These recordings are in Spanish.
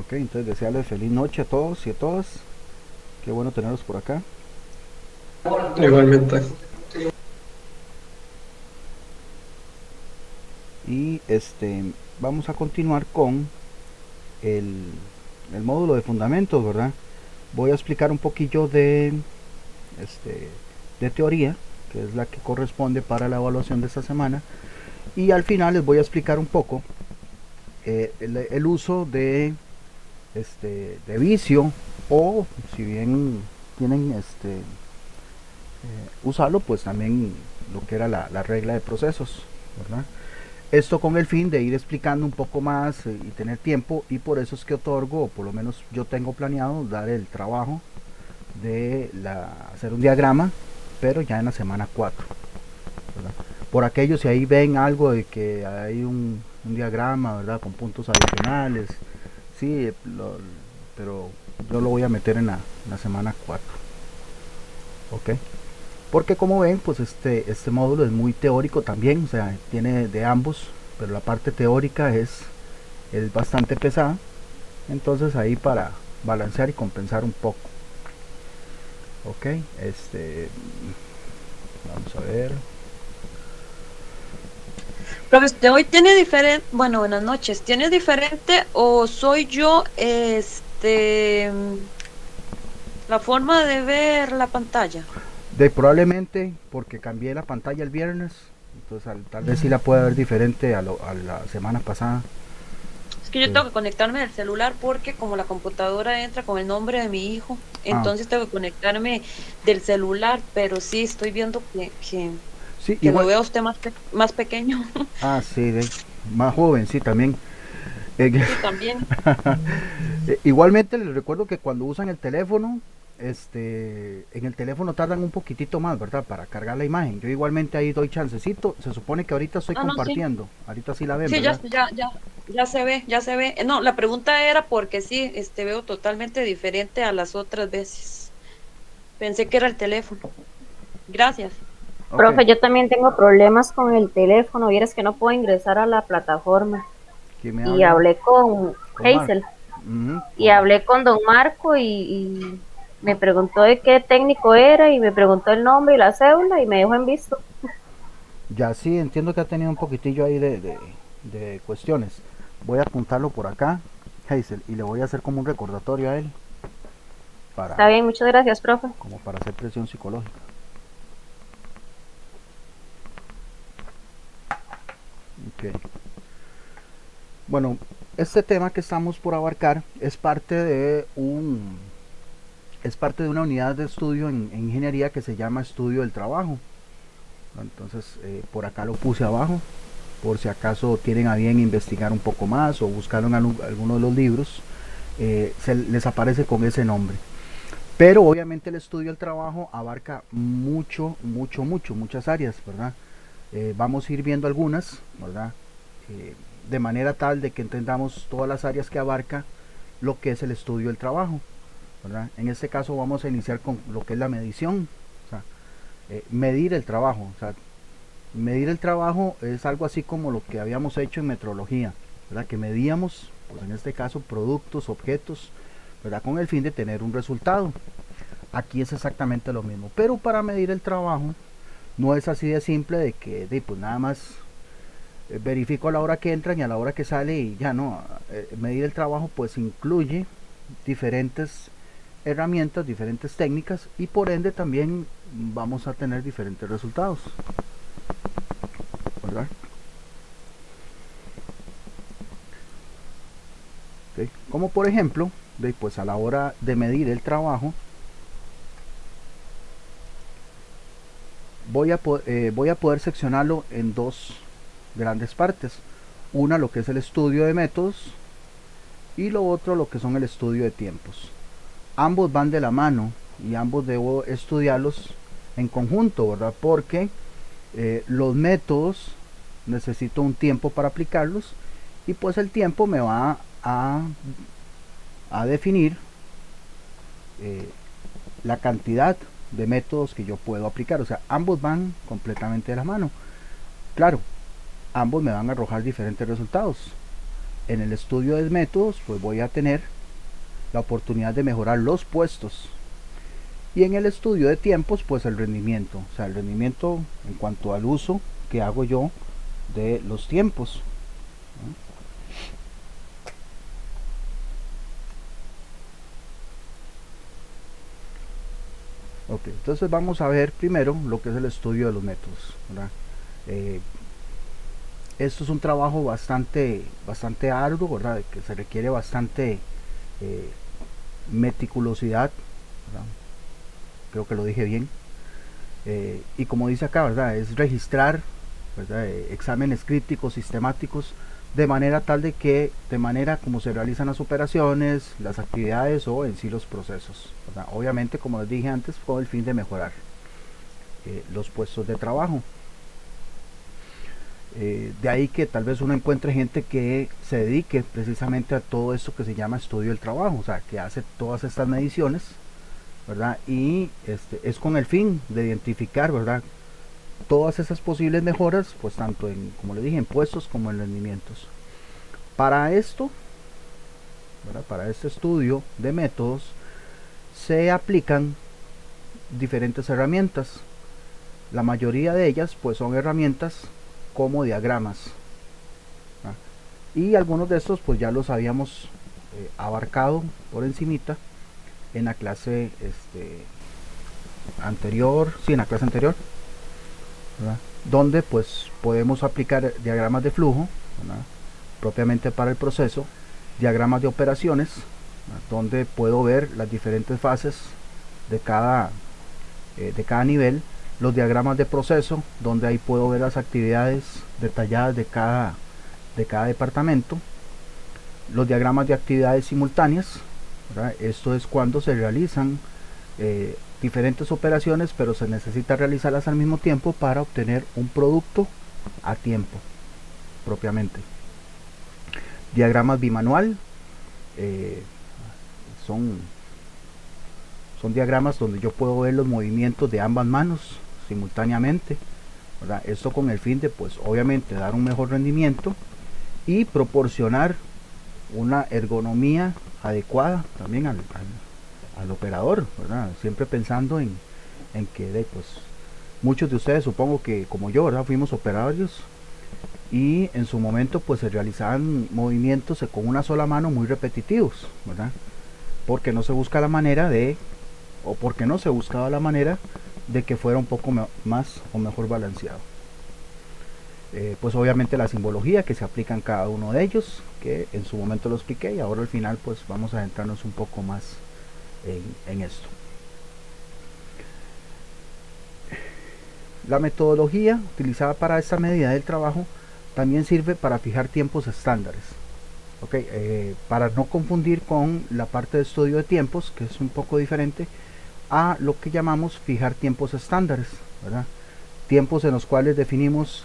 Ok, entonces desearles feliz noche a todos y a todas. Qué bueno tenerlos por acá. Igualmente. Y vamos a continuar con el, el módulo de fundamentos, ¿verdad? Voy a explicar un poquillo este, de teoría, que es la que corresponde para la evaluación de esta semana. Y al final les voy a explicar un poco el uso de vicio, o si bien tienen usarlo, pues también lo que era la regla de procesos, ¿verdad? Esto con el fin de ir explicando un poco más y tener tiempo, y por eso es que otorgo, o por lo menos yo tengo planeado dar el trabajo hacer un diagrama, pero ya en la semana 4, ¿verdad? Por aquellos, si ahí ven algo de que hay un diagrama, ¿verdad? Con puntos adicionales, sí, pero yo lo voy a meter en la semana 4, ¿ok? Porque como ven, pues este módulo es muy teórico también, o sea, tiene de ambos, pero la parte teórica es bastante pesada, entonces ahí para balancear y compensar un poco, ¿ok? Vamos a ver. Profe, ¿usted hoy tiene diferente, bueno, buenas noches, ¿tiene diferente o soy yo, la forma de ver la pantalla? Probablemente porque cambié la pantalla el viernes, entonces tal vez sí la pueda ver diferente a la semana pasada. Es que yo Entonces, tengo que conectarme del celular porque como la computadora entra con el nombre de mi hijo, ah, entonces tengo que conectarme del celular, pero sí estoy viendo sí, que lo igual. veo a usted más pequeño. Ah, sí, más joven, sí, también. Eh, Sí, también. igualmente les recuerdo que cuando usan el teléfono, en el teléfono tardan un poquitito más, ¿verdad? Para cargar la imagen. Yo igualmente ahí doy chancecito. Se supone que ahorita estoy Ah, no, sí. compartiendo. Ahorita sí la ven, Sí, ya, ¿verdad? ya, ya, ya se ve, ya se ve. No, la pregunta era porque sí, veo totalmente diferente a las otras veces. Pensé que era el teléfono. Gracias. Ok. Profe, yo también tengo problemas con el teléfono. Vieras que no puedo ingresar a la plataforma. ¿Quién me Y habla? hablé con Con Marco. Hazel Ujú, y hablé con don Marco y me preguntó de qué técnico era y me preguntó el nombre y la cédula y me dejó en visto. ya sí, entiendo que ha tenido un poquitillo ahí de cuestiones. Voy a apuntarlo por acá, Hazel, y le voy a hacer como un recordatorio a él Está para, bien, muchas gracias, profe. como para hacer presión psicológica. Okay. Bueno, este tema que estamos por abarcar es parte de una unidad de estudio en ingeniería que se llama estudio del trabajo. Entonces, por acá lo puse abajo, por si acaso tienen a bien investigar un poco más o buscaron alguno de los libros, se les aparece con ese nombre. Pero obviamente el estudio del trabajo abarca muchas áreas, ¿verdad? Vamos a ir viendo algunas, ¿verdad? Eh, de manera tal de que entendamos todas las áreas que abarca lo que es el estudio del trabajo, ¿verdad? En este caso vamos a iniciar con lo que es la medición, o sea, medir el trabajo. O sea, medir el trabajo es algo así como lo que habíamos hecho en metrología, ¿verdad? Que medíamos, pues en este caso, productos, objetos, ¿verdad? Con el fin de tener un resultado. Aquí es exactamente lo mismo, pero para medir el trabajo no es así de simple de que pues nada más verifico a la hora que entran y a la hora que sale y ya no. Medir el trabajo pues incluye diferentes herramientas, diferentes técnicas, y por ende también vamos a tener diferentes resultados, ¿verdad? ¿Okay? Como por ejemplo, pues a la hora de medir el trabajo, voy a poder seccionarlo en dos grandes partes. Una, lo que es el estudio de métodos, y lo otro, lo que son el estudio de tiempos. Ambos van de la mano y ambos debo estudiarlos en conjunto, ¿verdad? Porque los métodos necesito un tiempo para aplicarlos, y pues el tiempo me va a definir eh, la cantidad de métodos que yo puedo aplicar. O sea, ambos van completamente de la mano. Claro, ambos me van a arrojar diferentes resultados, En el estudio de métodos, pues voy a tener la oportunidad de mejorar los puestos. Y en el estudio de tiempos, pues el rendimiento. O sea, el rendimiento en cuanto al uso que hago yo de los tiempos. Ok, entonces vamos a ver primero lo que es el estudio de los métodos, ¿verdad? Esto es un trabajo bastante arduo, ¿verdad? Que se requiere bastante eh, meticulosidad, ¿verdad? Creo que lo dije bien. Y como dice acá, ¿verdad? Es registrar, ¿verdad? Exámenes críticos, sistemáticos, de manera tal de que, de manera como se realizan las operaciones, las actividades o en sí los procesos, ¿verdad? Obviamente, como les dije antes, con el fin de mejorar los puestos de trabajo. De ahí que tal vez uno encuentre gente que se dedique precisamente a todo esto que se llama estudio del trabajo, o sea, que hace todas estas mediciones, ¿verdad? Y es con el fin de identificar, ¿verdad? Todas esas posibles mejoras, pues tanto en, como le dije, en puestos como en rendimientos. Para esto, ¿verdad? Para este estudio de métodos, se aplican diferentes herramientas. La mayoría de ellas, pues son herramientas como diagramas, ¿verdad? Y algunos de estos, pues ya los habíamos abarcado por encimita en la clase anterior, sí, en la clase anterior, ¿verdad? Donde pues podemos aplicar diagramas de flujo, ¿verdad? Propiamente para el proceso, diagramas de operaciones, ¿verdad? Donde puedo ver las diferentes fases de cada nivel, los diagramas de proceso, donde ahí puedo ver las actividades detalladas de cada departamento, los diagramas de actividades simultáneas, ¿verdad? Esto es cuando se realizan diferentes operaciones, pero se necesita realizarlas al mismo tiempo para obtener un producto a tiempo, propiamente. Diagramas bimanual, son diagramas donde yo puedo ver los movimientos de ambas manos simultáneamente, ¿verdad? Esto con el fin de, pues, obviamente dar un mejor rendimiento y proporcionar una ergonomía adecuada también al operador, ¿verdad? Siempre pensando en que pues muchos de ustedes, supongo que como yo, ¿verdad? Fuimos operarios y en su momento pues se realizaban movimientos con una sola mano muy repetitivos, ¿verdad? Porque no se busca la manera de, o porque no se buscaba la manera de que fuera un poco más o mejor balanceado. Pues obviamente la simbología que se aplica en cada uno de ellos, que en su momento lo expliqué, y ahora al final pues vamos a adentrarnos un poco más en esto. La metodología utilizada para esta medida del trabajo también sirve para fijar tiempos estándares. Para no confundir con la parte de estudio de tiempos, que es un poco diferente a lo que llamamos fijar tiempos estándares, ¿verdad? Tiempos en los cuales definimos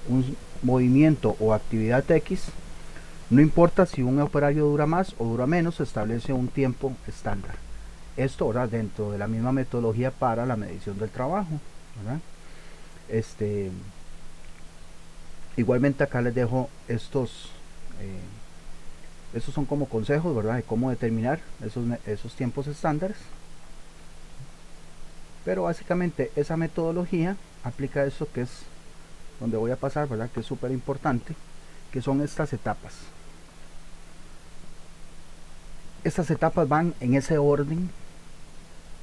un movimiento o actividad X, no importa si un operario dura más o dura menos, se establece un tiempo estándar. Esto ahora dentro de la misma metodología para la medición del trabajo, ¿verdad? Igualmente acá les dejo estos son como consejos, ¿verdad? De cómo determinar esos tiempos estándares. Pero básicamente esa metodología aplica eso que es donde voy a pasar, ¿verdad? Que es súper importante, que son estas etapas. Estas etapas van en ese orden.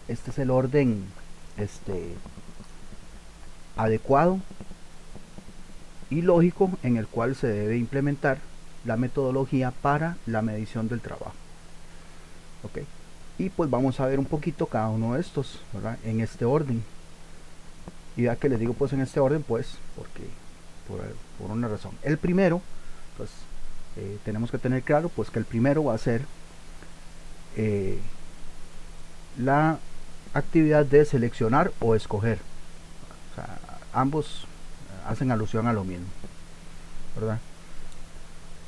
Este es el orden adecuado y lógico en el cual se debe implementar la metodología para la medición del trabajo. Ok, y pues vamos a ver un poquito cada uno de estos, ¿verdad? En este orden. Y ya que les digo pues en este orden, pues porque por una razón. El primero, pues tenemos que tener claro pues que el primero va a ser la actividad de seleccionar o escoger. O sea, ambos hacen alusión a lo mismo, ¿verdad?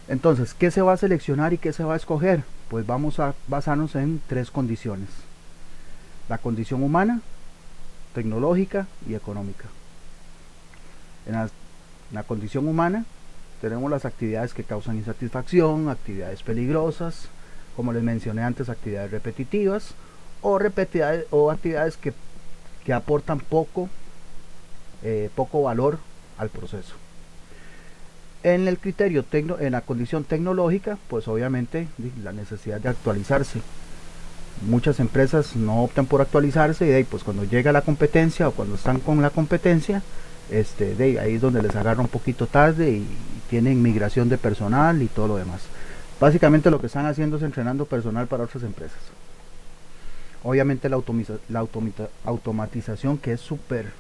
Entonces, ¿qué se va a seleccionar y qué se va a escoger? Pues vamos a basarnos en tres condiciones: la condición humana, tecnológica y económica. En la condición humana tenemos las actividades que causan insatisfacción, actividades peligrosas, como les mencioné antes, actividades repetitivas o actividades que aportan poco valor al proceso. En el criterio en la condición tecnológica, pues obviamente la necesidad de actualizarse. Muchas empresas no optan por actualizarse y de ahí, pues cuando llega la competencia o cuando están con la competencia, de ahí es donde les agarra un poquito tarde y tienen migración de personal y todo lo demás. Básicamente lo que están haciendo es entrenando personal para otras empresas. Obviamente la automatización, que es súper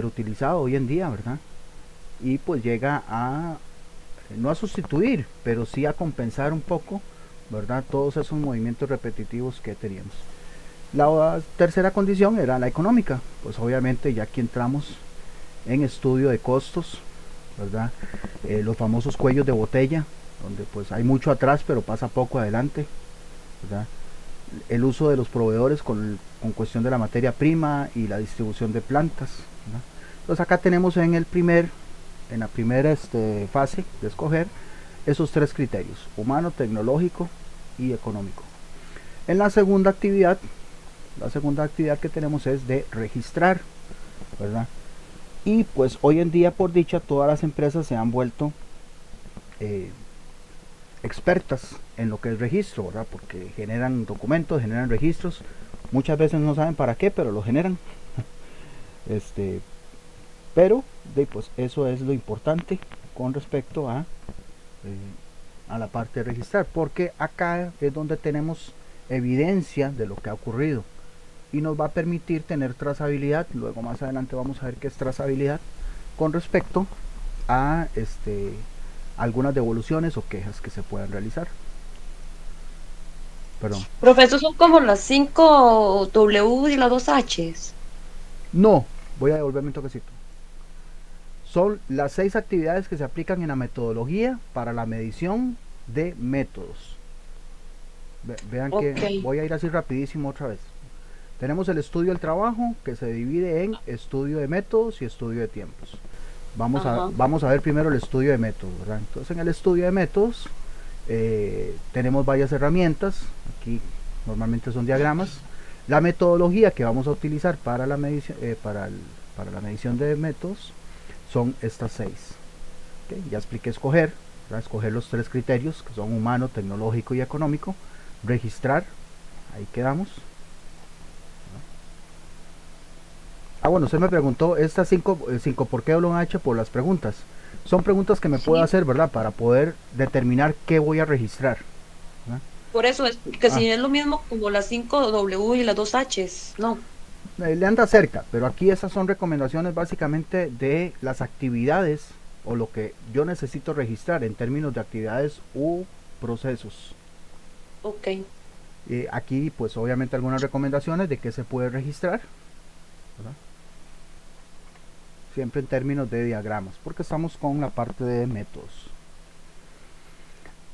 utilizado hoy en día, ¿verdad? Y pues llega a, no a sustituir, pero sí a compensar un poco, ¿verdad? Todos esos movimientos repetitivos que teníamos. La tercera condición era la económica, pues obviamente ya aquí entramos en estudio de costos, ¿verdad? Los famosos cuellos de botella, donde pues hay mucho atrás pero pasa poco adelante, ¿verdad? El uso de los proveedores con cuestión de la materia prima y la distribución de plantas, ¿verdad? Entonces acá tenemos en la primera fase de escoger esos tres criterios: humano, tecnológico y económico. En la segunda actividad que tenemos es de registrar, ¿verdad? Y pues hoy en día, por dicha, todas las empresas se han vuelto expertas en lo que es registro, ¿verdad? Porque generan documentos, generan registros, muchas veces no saben para qué, pero lo generan. Pero pues eso es lo importante con respecto a la parte de registrar, porque acá es donde tenemos evidencia de lo que ha ocurrido y nos va a permitir tener trazabilidad. Luego más adelante vamos a ver qué es trazabilidad con respecto a algunas devoluciones o quejas que se puedan realizar. Perdón. Profesor, son como las 5 W y las 2 H's. No, voy a devolverme un toquecito. Son las 6 actividades que se aplican en la metodología para la medición de métodos. Vean que voy a ir así rapidísimo otra vez. Tenemos el estudio del trabajo, que se divide en estudio de métodos y estudio de tiempos. Vamos a ver primero el estudio de métodos, ¿verdad? Entonces en el estudio de métodos tenemos varias herramientas. Aquí normalmente son diagramas. La metodología que vamos a utilizar para la medición, para la medición de métodos son estas 6. ¿Okay? Ya expliqué escoger, ¿verdad? Escoger los 3 criterios, que son humano, tecnológico y económico. Registrar, ahí quedamos. Bueno, usted me preguntó estas 5 ¿por qué H? Por las preguntas. Son preguntas que me puedo hacer, ¿verdad? Para poder determinar qué voy a registrar, ¿verdad? Por eso es que si es lo mismo como las 5 W y las 2 H's, no. Le anda cerca, pero aquí esas son recomendaciones básicamente de las actividades o lo que yo necesito registrar en términos de actividades u procesos. Ok. Aquí pues obviamente algunas recomendaciones de qué se puede registrar, ¿verdad? Siempre en términos de diagramas, porque estamos con la parte de métodos.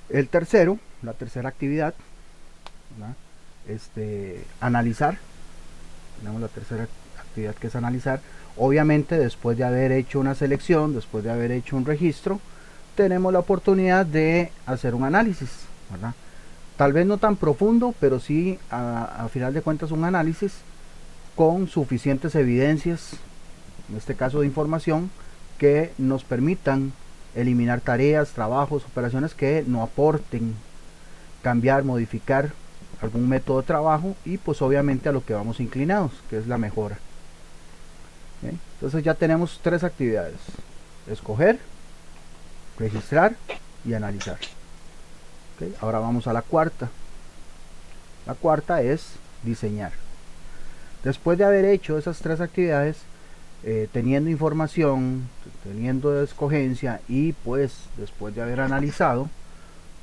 La tercera actividad, ¿verdad? Analizar. Tenemos la tercera actividad, que es analizar. Obviamente después de haber hecho una selección, después de haber hecho un registro, tenemos la oportunidad de hacer un análisis, ¿verdad? Tal vez no tan profundo, pero sí a final de cuentas un análisis con suficientes evidencias, en este caso de información, que nos permitan eliminar tareas, trabajos, operaciones que no aporten, cambiar, modificar algún método de trabajo y pues obviamente a lo que vamos inclinados, que es la mejora. ¿Okay? Entonces ya tenemos 3 actividades: escoger, registrar y analizar. ¿Okay? Ahora vamos a la cuarta. La cuarta es diseñar. Después de haber hecho esas 3 actividades, teniendo información, teniendo escogencia y pues después de haber analizado,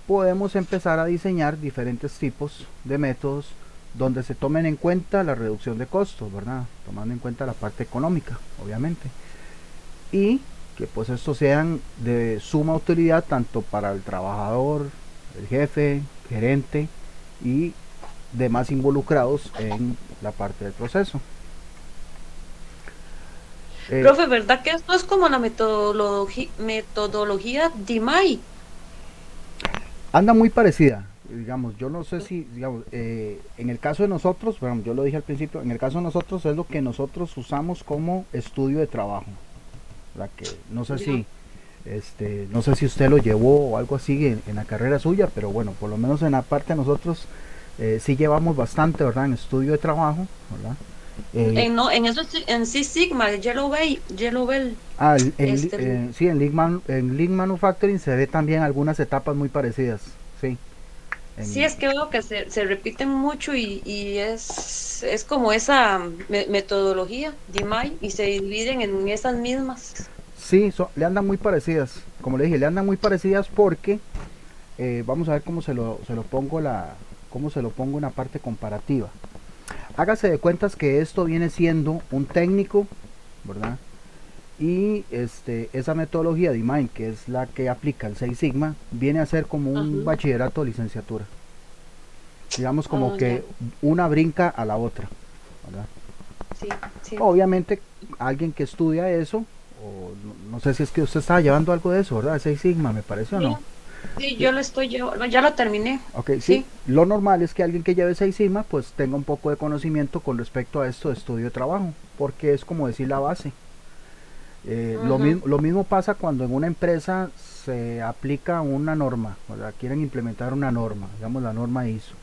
podemos empezar a diseñar diferentes tipos de métodos donde se tomen en cuenta la reducción de costos, ¿verdad? Tomando en cuenta la parte económica, obviamente, y que pues estos sean de suma utilidad tanto para el trabajador, el jefe, gerente y demás involucrados en la parte del proceso. Eh, Profe, ¿verdad que esto es como la metodología DIMAI? Anda muy parecida, digamos, yo no sé si, digamos, en el caso de nosotros, bueno, yo lo dije al principio, en el caso de nosotros es lo que nosotros usamos como estudio de trabajo, la que no sé Ya. si, no sé si usted lo llevó o algo así en la carrera suya, pero bueno, por lo menos en la parte de nosotros sí llevamos bastante, ¿verdad? En estudio de trabajo, ¿verdad? Eh, No, en eso en sí Sigma, el Yellow Bell, sí, en Lean Manufacturing se ve también algunas etapas muy parecidas, sí, sí en, es que veo que se repiten mucho y es como esa metodología, DIMAI, y se dividen en esas mismas. sí, le andan muy parecidas, como le dije, le andan muy parecidas porque vamos a ver cómo se lo pongo cómo se lo pongo en la parte comparativa. Hágase de cuentas que esto viene siendo un técnico, ¿verdad? Y esa metodología de IMAIN, que es la que aplica el 6 Sigma, viene a ser como Ajá. un bachillerato o licenciatura. Digamos como Ah, ya. que una brinca a la otra, ¿verdad? Sí, sí. Obviamente, alguien que estudia eso, o no sé si es que usted estaba llevando algo de eso, ¿verdad? 6 Sigma, me parece o Sí, no. sí, yo lo estoy llevando, ya lo terminé. Ok, sí, Sí. lo normal es que alguien que lleve 6 Sigma pues tenga un poco de conocimiento con respecto a esto de estudio de trabajo, porque es como decir la base. Ajá. Lo mismo pasa cuando en una empresa se aplica una norma, o sea, quieren implementar una norma, digamos la norma ISO.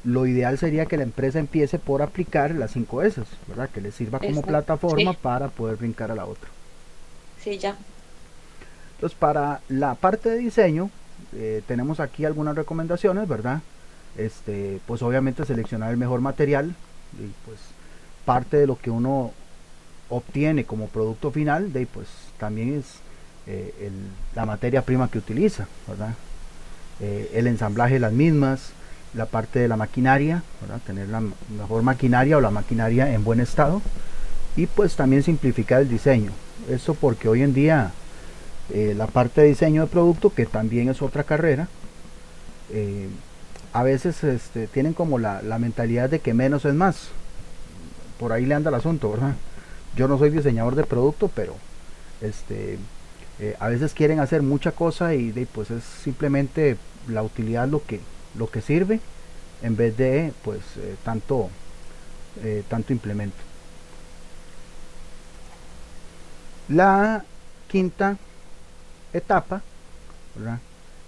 Lo ideal sería que la empresa empiece por aplicar las 5 S, ¿verdad? Que le sirva como Exacto. plataforma Sí, para poder brincar a la otra. sí, ya. Entonces, para la parte de diseño, tenemos aquí algunas recomendaciones, ¿verdad? Pues obviamente seleccionar el mejor material y pues parte de lo que uno obtiene como producto final, de pues también es la materia prima que utiliza, ¿verdad? El ensamblaje de las mismas, la parte de la maquinaria, ¿verdad? Tener la mejor maquinaria o la maquinaria en buen estado y pues también simplificar el diseño. Eso porque hoy en día la parte de diseño de producto, que también es otra carrera, eh, a veces tienen como la mentalidad de que menos es más. Por ahí le anda el asunto, ¿verdad? Yo no soy diseñador de producto, pero este, a veces quieren hacer mucha cosa y pues es simplemente la utilidad lo que sirve en vez de pues tanto implemento. La quinta etapa, ¿verdad?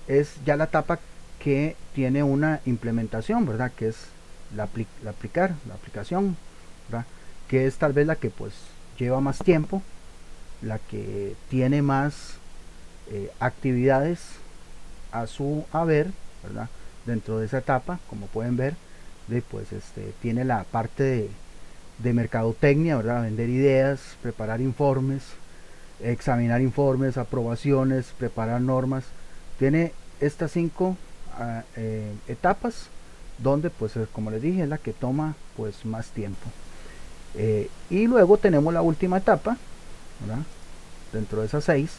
Es ya la etapa que tiene una implementación, ¿verdad? Que es la aplicación, ¿verdad? Que es tal vez la que pues lleva más tiempo, la que tiene más actividades a su haber, ¿verdad? Dentro de esa etapa, como pueden ver, pues tiene la parte de mercadotecnia, ¿verdad? Vender ideas, preparar informes, examinar informes, aprobaciones, preparar normas. Tiene estas 5 etapas donde pues como les dije es la que toma pues más tiempo. Y luego tenemos la última etapa, ¿verdad? Dentro de esas 6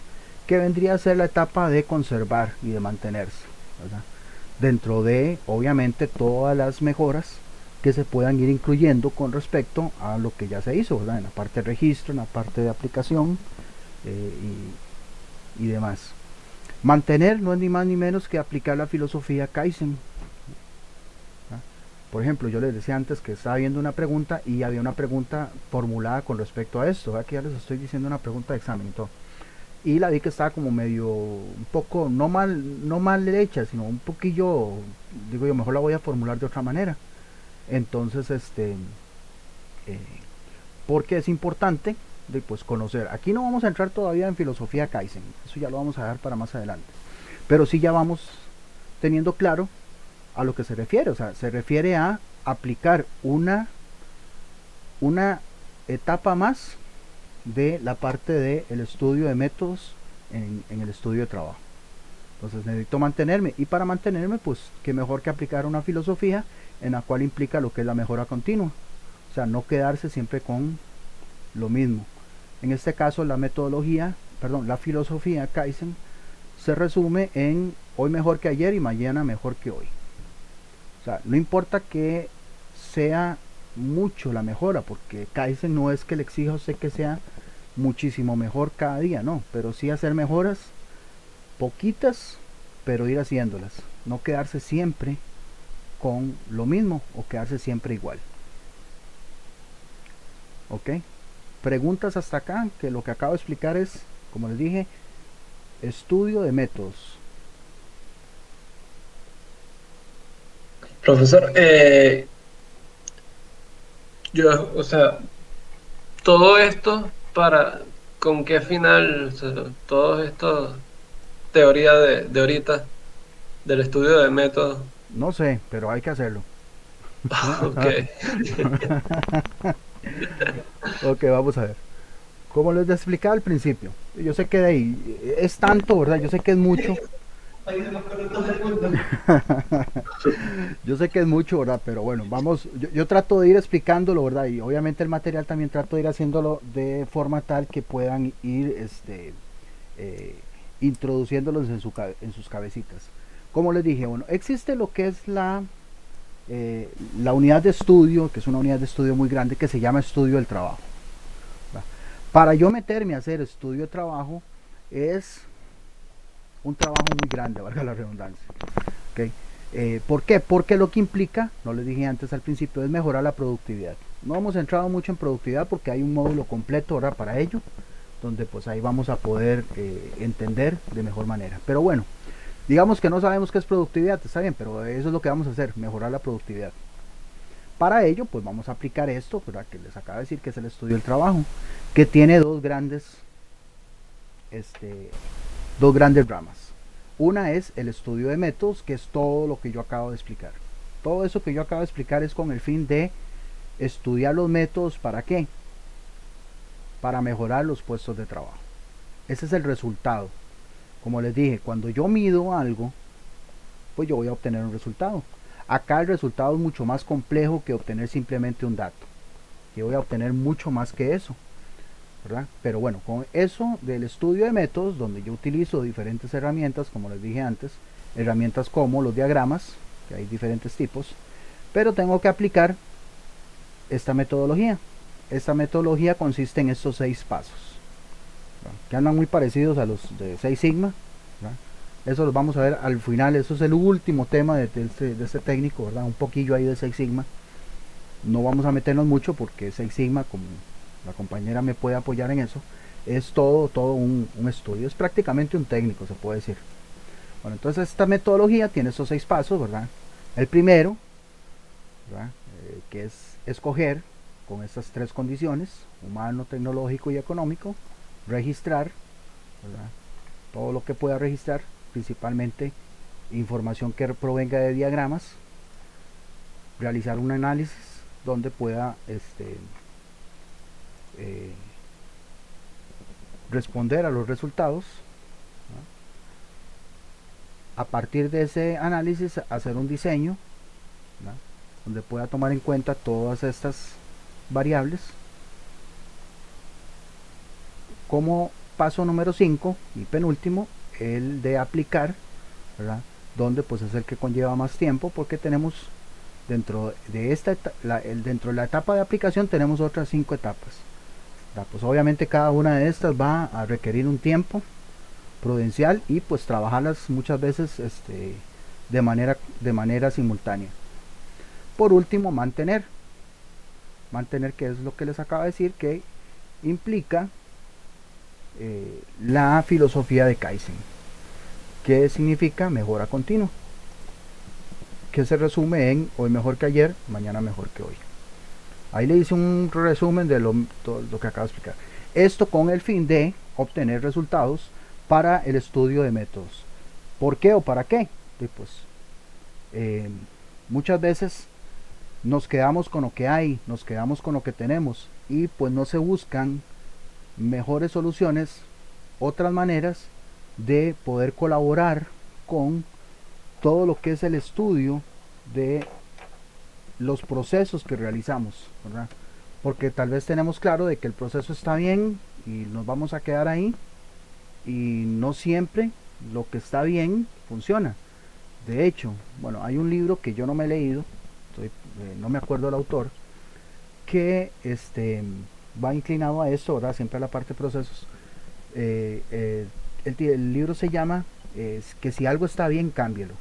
que vendría a ser la etapa de conservar y de mantenerse, ¿verdad? Dentro de obviamente todas las mejoras que se puedan ir incluyendo con respecto a lo que ya se hizo, ¿verdad? En la parte de registro, en la parte de aplicación, eh, y demás. Mantener no es ni más ni menos que aplicar la filosofía Kaizen. ¿Ah? Por ejemplo, yo les decía antes que estaba viendo una pregunta y había una pregunta formulada con respecto a esto. Aquí ya les estoy diciendo una pregunta de examen y todo. Y la vi que estaba como medio, un poco, no mal hecha, sino un poquillo, digo yo, mejor la voy a formular de otra manera. Entonces, eh, porque es importante de pues conocer. Aquí no vamos a entrar todavía en filosofía Kaizen, eso ya lo vamos a dejar para más adelante. Pero sí ya vamos teniendo claro a lo que se refiere, o sea, se refiere a aplicar una etapa más de la parte del estudio de métodos en el estudio de trabajo. Entonces necesito mantenerme y para mantenerme pues qué mejor que aplicar una filosofía en la cual implica lo que es la mejora continua. O sea, no quedarse siempre con lo mismo. En este caso la metodología, perdón, la filosofía Kaizen se resume en hoy mejor que ayer y mañana mejor que hoy. O sea, no importa que sea mucho la mejora, porque Kaizen no es que le exija a usted que sea muchísimo mejor cada día, no, pero sí hacer mejoras, poquitas, pero ir haciéndolas, no quedarse siempre con lo mismo o quedarse siempre igual. ¿Ok? Preguntas hasta acá, que lo que acabo de explicar es, como les dije, estudio de métodos. Profesor, yo, o sea, todo esto ¿con qué final? O sea, todo esto, teoría de ahorita, del estudio de método. No sé, pero hay que hacerlo. Ok, Ok, vamos a ver. Como les explicaba al principio, yo sé que de ahí es tanto, ¿verdad? Yo sé que es mucho. Yo sé que es mucho, ¿verdad? Pero bueno, vamos, yo trato de ir explicándolo, ¿verdad? Y obviamente el material también trato de ir haciéndolo de forma tal que puedan ir eh, introduciéndolos en sus cabecitas. Como les dije, bueno, existe lo que es la unidad de estudio, que es una unidad de estudio muy grande, que se llama estudio del trabajo. ¿Verdad? Para yo meterme a hacer estudio de trabajo es un trabajo muy grande, valga la redundancia. ¿Okay? ¿Por qué? Porque lo que implica, no les dije antes al principio, es mejorar la productividad. No hemos entrado mucho en productividad porque hay un módulo completo ahora para ello, donde pues ahí vamos a poder entender de mejor manera. Pero bueno, digamos que no sabemos qué es productividad, está bien, pero eso es lo que vamos a hacer, mejorar la productividad. Para ello, pues vamos a aplicar esto, ¿verdad? Que les acabo de decir que es el estudio del trabajo, que tiene dos grandes ramas. Una es el estudio de métodos, que es todo lo que yo acabo de explicar. Todo eso que yo acabo de explicar es con el fin de estudiar los métodos. ¿Para qué? Para mejorar los puestos de trabajo. Ese es el resultado. Como les dije, cuando yo mido algo, pues yo voy a obtener un resultado. Acá el resultado es mucho más complejo que obtener simplemente un dato. Yo voy a obtener mucho más que eso, ¿verdad? Pero bueno, con eso del estudio de métodos, donde yo utilizo diferentes herramientas, como les dije antes, herramientas como los diagramas, que hay diferentes tipos, pero tengo que aplicar esta metodología. Esta metodología consiste en estos 6 pasos, ¿verdad? Que andan muy parecidos a los de 6 Sigma, ¿verdad? Eso los vamos a ver al final. Eso es el último tema de este técnico, ¿verdad? Un poquillo ahí de 6 Sigma. No vamos a meternos mucho porque 6 Sigma, como la compañera me puede apoyar en eso, es todo un estudio, es prácticamente un técnico, se puede decir. Bueno, entonces esta metodología tiene esos 6 pasos, ¿verdad? El primero, ¿verdad? Que es escoger con estas 3 condiciones: humano, tecnológico y económico. Registrar, ¿verdad? Todo lo que pueda registrar, principalmente información que provenga de diagramas. Realizar un análisis donde pueda responder a los resultados, ¿no? A partir de ese análisis hacer un diseño, ¿no? Donde pueda tomar en cuenta todas estas variables. Como paso número 5 y penúltimo, el de aplicar, ¿verdad? Donde pues es el que conlleva más tiempo, porque tenemos dentro de dentro de la etapa de aplicación tenemos otras 5 etapas. Pues obviamente cada una de estas va a requerir un tiempo prudencial y pues trabajarlas muchas veces de manera simultánea. Por último, mantener, que es lo que les acabo de decir, que implica la filosofía de Kaizen, que significa mejora continua, que se resume en hoy mejor que ayer, mañana mejor que hoy. Ahí le hice un resumen de todo lo que acabo de explicar. Esto con el fin de obtener resultados para el estudio de métodos. ¿Por qué o para qué? Y pues muchas veces nos quedamos con lo que hay, nos quedamos con lo que tenemos y pues no se buscan mejores soluciones, otras maneras de poder colaborar con todo lo que es el estudio de los procesos que realizamos, ¿verdad? Porque tal vez tenemos claro de que el proceso está bien y nos vamos a quedar ahí, y no siempre lo que está bien funciona. De hecho, bueno, hay un libro que yo no me he leído, no me acuerdo el autor, que va inclinado a esto, ¿verdad? Siempre a la parte de procesos. El libro se llama que si algo está bien, cámbielo.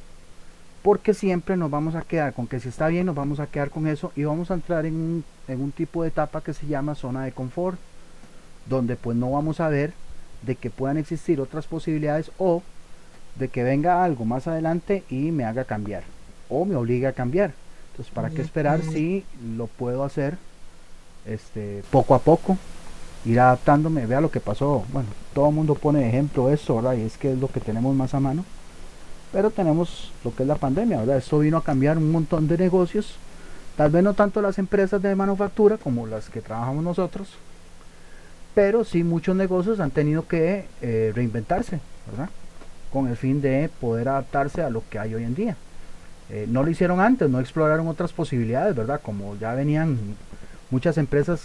Porque siempre nos vamos a quedar con que si está bien, nos vamos a quedar con eso y vamos a entrar en un tipo de etapa que se llama zona de confort, donde pues no vamos a ver de que puedan existir otras posibilidades o de que venga algo más adelante y me haga cambiar o me obligue a cambiar. Entonces, ¿para qué esperar si lo puedo hacer poco a poco? Ir adaptándome. Vea lo que pasó. Bueno, todo el mundo pone de ejemplo eso, ¿verdad? Y es que es lo que tenemos más a mano. Pero tenemos lo que es la pandemia, ¿verdad? Esto vino a cambiar un montón de negocios. Tal vez no tanto las empresas de manufactura como las que trabajamos nosotros, pero sí muchos negocios han tenido que reinventarse, ¿verdad? Con el fin de poder adaptarse a lo que hay hoy en día. No lo hicieron antes, no exploraron otras posibilidades, ¿verdad? Como ya venían muchas empresas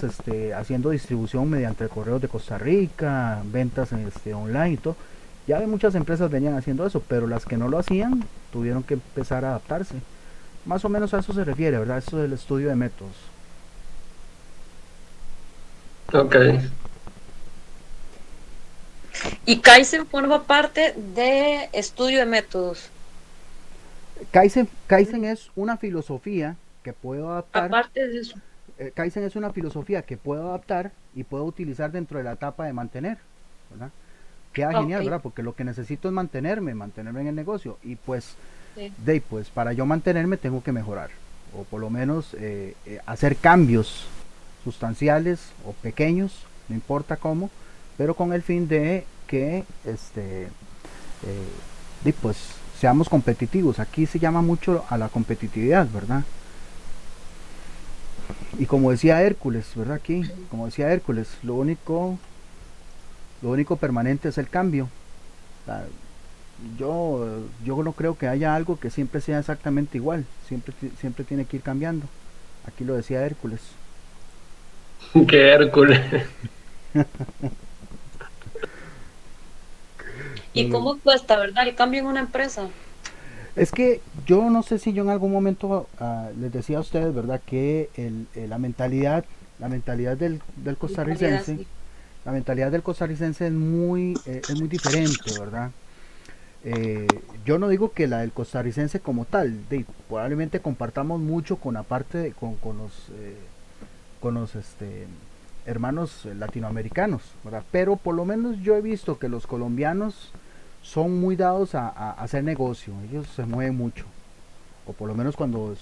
haciendo distribución mediante correos de Costa Rica, ventas online y todo. Ya muchas empresas venían haciendo eso, pero las que no lo hacían tuvieron que empezar a adaptarse. Más o menos a eso se refiere, ¿verdad? Eso del estudio de métodos. Ok. Y Kaizen forma parte de estudio de métodos. Kaizen es una filosofía que puedo adaptar. Aparte de eso. Kaizen es una filosofía que puedo adaptar y puedo utilizar dentro de la etapa de mantener, ¿verdad? Queda genial, ¿verdad? Porque lo que necesito es mantenerme en el negocio y pues, Sí. pues para yo mantenerme tengo que mejorar o por lo menos hacer cambios sustanciales o pequeños, no importa cómo, pero con el fin de que pues seamos competitivos. Aquí se llama mucho a la competitividad, ¿verdad? Y como decía Hércules, ¿verdad? Aquí, como decía Hércules, lo único permanente es el cambio. O sea, yo no creo que haya algo que siempre sea exactamente igual, siempre tiene que ir cambiando. Aquí lo decía Hércules. Qué Hércules. ¿Y cómo cuesta, verdad, el cambio en una empresa? Es que yo no sé si yo en algún momento les decía a ustedes, ¿verdad? Que la mentalidad del costarricense, Sí. la mentalidad del costarricense es muy diferente, ¿verdad? Yo no digo que la del costarricense como tal, probablemente compartamos mucho con la parte con los hermanos latinoamericanos, ¿verdad? Pero por lo menos yo he visto que los colombianos son muy dados a hacer negocio, ellos se mueven mucho, o por lo menos cuando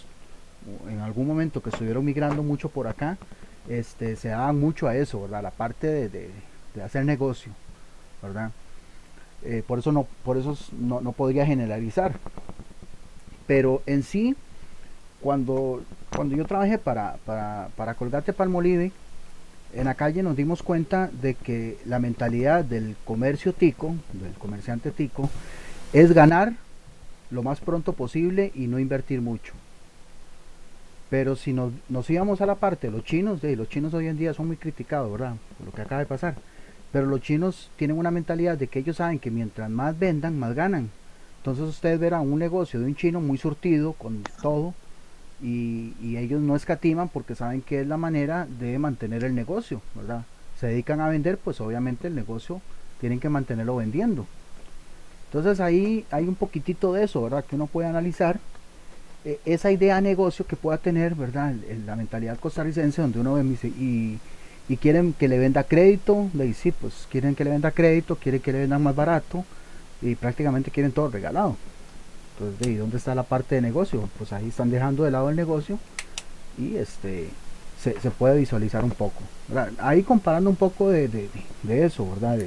en algún momento que estuvieron migrando mucho por acá, se daban mucho a eso, ¿verdad? La parte de hacer negocio, ¿verdad? Por eso no podría generalizar, pero en sí, cuando yo trabajé para Colgate Palmolive, en la calle nos dimos cuenta de que la mentalidad del comercio tico, del comerciante tico, es ganar lo más pronto posible y no invertir mucho. Pero si nos íbamos a la parte de los chinos, los chinos hoy en día son muy criticados, ¿verdad? Por lo que acaba de pasar. Pero los chinos tienen una mentalidad de que ellos saben que mientras más vendan, más ganan. Entonces ustedes verán un negocio de un chino muy surtido, con todo, y ellos no escatiman porque saben que es la manera de mantener el negocio, ¿verdad? Se dedican a vender, pues obviamente el negocio tienen que mantenerlo vendiendo. Entonces ahí hay un poquitito de eso, ¿verdad? Que uno puede analizar esa idea de negocio que pueda tener, ¿verdad? La mentalidad costarricense, donde uno ve y quieren que le venda crédito, sí, pues quieren que le venda crédito, quieren que le vendan más barato y prácticamente quieren todo regalado. Entonces, ¿y dónde está la parte de negocio? Pues ahí están dejando de lado el negocio y se puede visualizar un poco, ¿verdad? Ahí comparando un poco de eso, ¿verdad?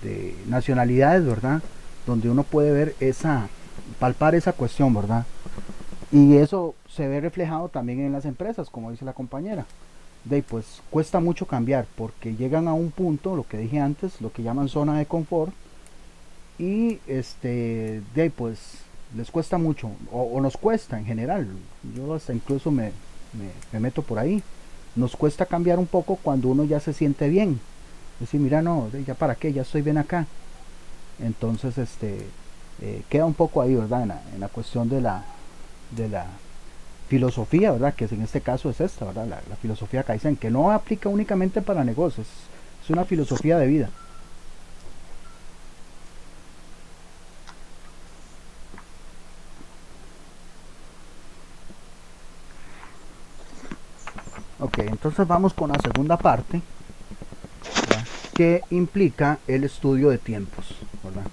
De nacionalidades, ¿verdad? Donde uno puede ver palpar esa cuestión, ¿verdad? Y eso se ve reflejado también en las empresas, como dice la compañera. Pues cuesta mucho cambiar porque llegan a un punto, lo que dije antes, lo que llaman zona de confort, y pues les cuesta mucho, o nos cuesta en general. Yo hasta incluso me meto por ahí. Nos cuesta cambiar un poco cuando uno ya se siente bien. Decir, mira, no, ya para qué, ya estoy bien acá. Entonces, queda un poco ahí, ¿verdad? En la cuestión de filosofía, ¿verdad? Que en este caso es esta, ¿verdad? La filosofía Kaizen, que no aplica únicamente para negocios, es una filosofía de vida. Ok, entonces vamos con la segunda parte, ¿verdad? Que implica el estudio de tiempos, ¿verdad?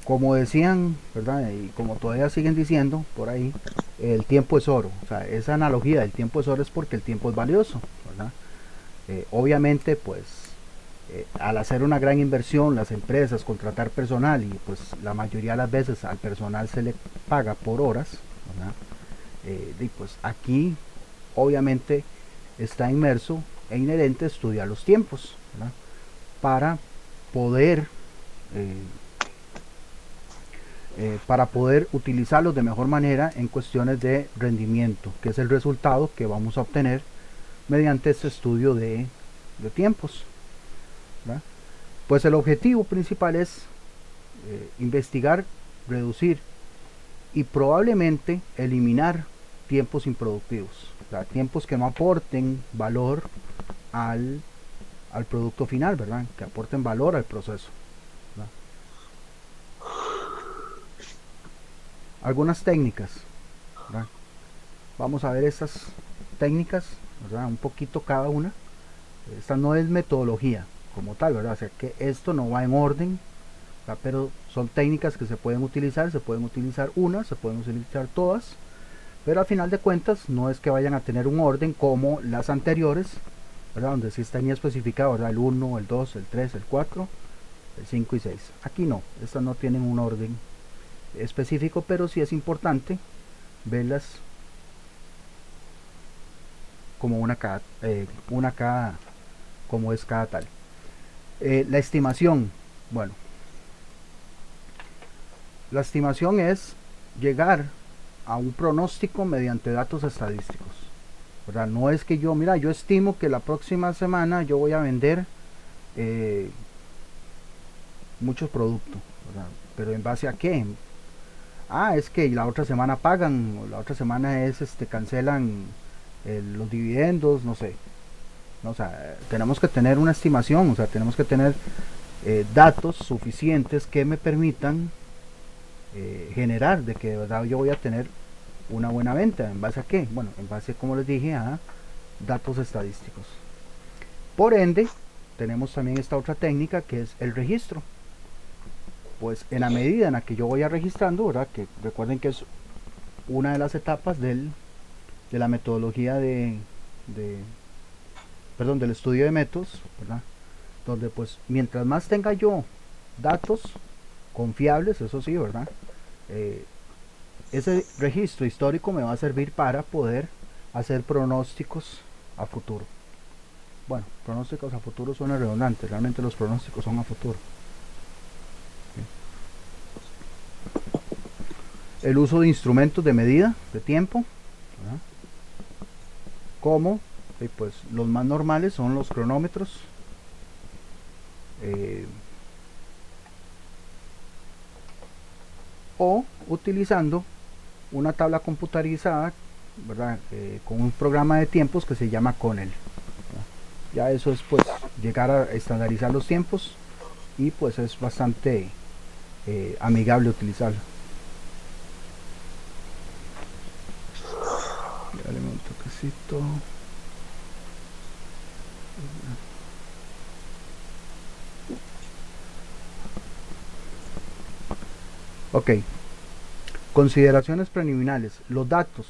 Como decían, ¿verdad? Y como todavía siguen diciendo por ahí, el tiempo es oro. O sea, esa analogía del tiempo es oro es porque el tiempo es valioso, ¿verdad? Obviamente, pues, al hacer una gran inversión, las empresas, contratar personal, y pues la mayoría de las veces al personal se le paga por horas, ¿verdad? Y pues aquí, obviamente, está inmerso e inherente estudiar los tiempos, ¿verdad? Para poder eh, utilizarlos de mejor manera en cuestiones de rendimiento, que es el resultado que vamos a obtener mediante este estudio de tiempos, ¿verdad? Pues el objetivo principal es investigar, reducir y probablemente eliminar tiempos improductivos, o sea, tiempos que no aporten valor al producto final, ¿verdad? Que aporten valor al proceso, ¿verdad? Algunas técnicas, ¿verdad? Vamos a ver estas técnicas, ¿verdad? Un poquito cada una. Esta no es metodología como tal, ¿verdad? O sea que esto no va en orden, ¿verdad? Pero son técnicas que se pueden utilizar unas, se pueden utilizar todas, pero al final de cuentas no es que vayan a tener un orden como las anteriores, ¿verdad? Donde sí está bien especificado, ¿verdad? El 1, el 2, el 3, el 4, el 5 y 6. Aquí no, estas no tienen un orden específico, pero sí es importante verlas como una cada como es cada tal. La estimación, bueno, la estimación es llegar a un pronóstico mediante datos estadísticos, ¿verdad? No es que yo estimo que la próxima semana yo voy a vender muchos productos, ¿verdad? Pero ¿en base a qué? Es que la otra semana pagan, o la otra semana cancelan los dividendos, no sé. No, o sea, tenemos que tener una estimación, o sea, tenemos que tener datos suficientes que me permitan generar de que de verdad yo voy a tener una buena venta. ¿En base a qué? Bueno, en base, como les dije, a datos estadísticos. Por ende, tenemos también esta otra técnica que es el registro. Pues en la medida en la que yo voy registrando, ¿verdad? Que recuerden que es una de las etapas de la metodología del estudio de métodos, ¿verdad? Donde pues mientras más tenga yo datos confiables, eso sí, ¿verdad? Ese registro histórico me va a servir para poder hacer pronósticos a futuro. Bueno, pronósticos a futuro suena redundante, realmente los pronósticos son a futuro. El uso de instrumentos de medida de tiempo, ¿verdad? Como pues los más normales son los cronómetros, o utilizando una tabla computarizada, ¿verdad? Con un programa de tiempos que se llama Conel, ¿verdad? Ya eso es pues llegar a estandarizar los tiempos, y pues es bastante amigable utilizarlo. Dale un toquecito. Ok, consideraciones preliminares. Los datos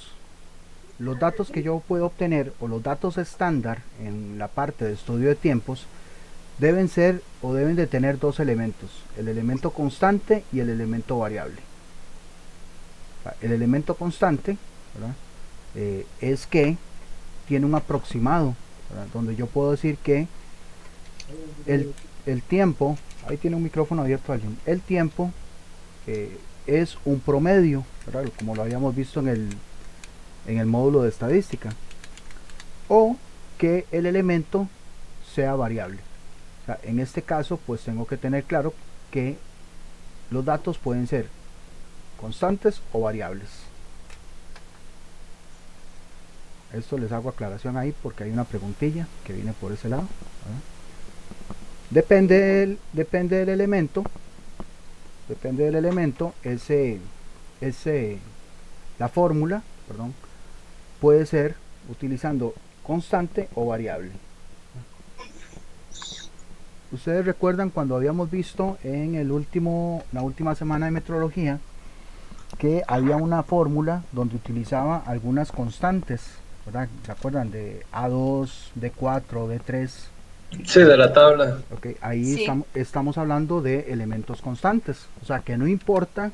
que yo puedo obtener, o los datos estándar en la parte de estudio de tiempos, deben ser o deben de tener dos elementos: el elemento constante y el elemento variable. El elemento constante, ¿verdad? Es que tiene un aproximado, ¿verdad? Donde yo puedo decir que el tiempo, ahí tiene un micrófono abierto alguien, el tiempo es un promedio, ¿verdad? Como lo habíamos visto en el módulo de estadística, o que el elemento sea variable. O sea, en este caso pues tengo que tener claro que los datos pueden ser constantes o variables, Esto les hago aclaración ahí porque hay una preguntilla que viene por ese lado, ¿verdad? Depende del elemento, la fórmula, perdón, puede ser utilizando constante o variable. Ustedes recuerdan cuando habíamos visto en la última semana de metrología que había una fórmula donde utilizaba algunas constantes, ¿verdad? ¿Se acuerdan de A2, D4, D3? Sí, de la tabla. Okay, ahí Sí. estamos hablando de elementos constantes, o sea que no importa